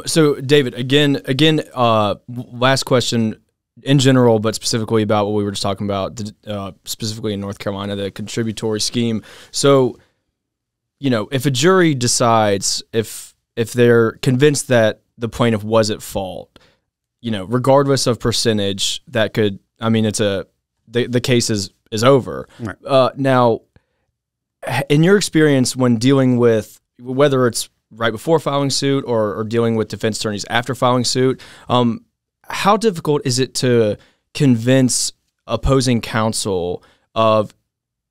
So David, again, last question in general, but specifically about what we were just talking about, specifically in North Carolina, the contributory scheme. So, if a jury decides if they're convinced that the plaintiff was at fault, regardless of percentage, that could, the case is over. Right. Now, in your experience when dealing with, whether it's right before filing suit or dealing with defense attorneys after filing suit, how difficult is it to convince opposing counsel of,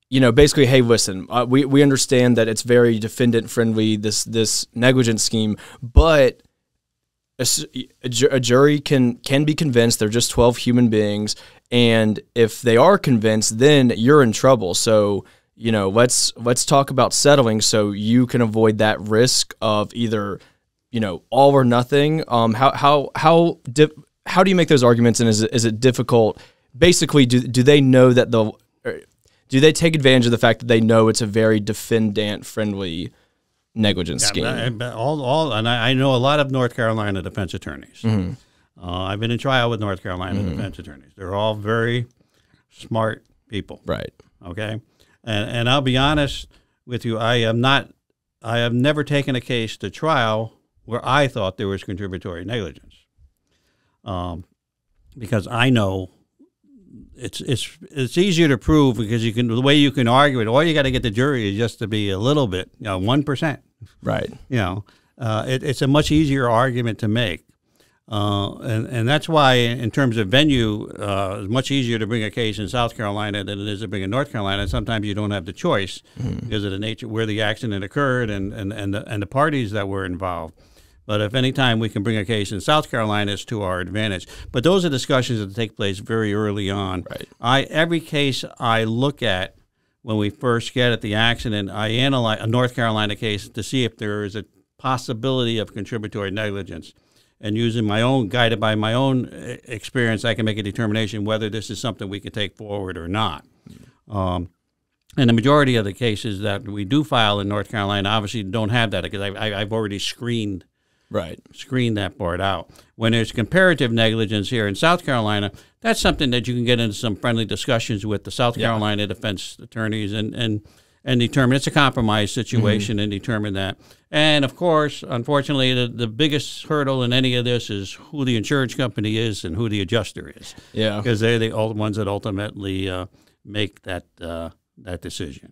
basically, hey, listen, we understand that it's very defendant friendly, this negligence scheme, but a jury can be convinced. They're just 12 human beings, and if they are convinced, then you're in trouble. So, let's talk about settling so you can avoid that risk of either, all or nothing. How do you make those arguments, and is it difficult? Basically, do they know that do they take advantage of the fact that they know it's a very defendant-friendly negligence scheme? And I know a lot of North Carolina defense attorneys. Mm-hmm. I've been in trial with North Carolina defense attorneys. They're all very smart people. Right. Okay. And I'll be honest with you, I have never taken a case to trial where I thought there was contributory negligence. Because I know it's easier to prove, because the way you can argue it, all you got to get the jury is just to be a little bit, 1%. Right. It's a much easier argument to make. And that's why, in terms of venue, it's much easier to bring a case in South Carolina than it is to bring in North Carolina. Sometimes you don't have the choice because of the nature where the accident occurred and the parties that were involved. But if any time we can bring a case in South Carolina, it's to our advantage. But those are discussions that take place very early on. Right. Every case I look at when we first get at the accident, I analyze a North Carolina case to see if there is a possibility of contributory negligence. And guided by my own experience, I can make a determination whether this is something we can take forward or not. And the majority of the cases that we do file in North Carolina obviously don't have that, because I've already screened that part out. When there's comparative negligence here in South Carolina, that's something that you can get into some friendly discussions with the South Carolina defense attorneys and determine. It's a compromise situation and determine that. And, of course, unfortunately, the biggest hurdle in any of this is who the insurance company is and who the adjuster is. Yeah. Because they're the ones that ultimately make that decision.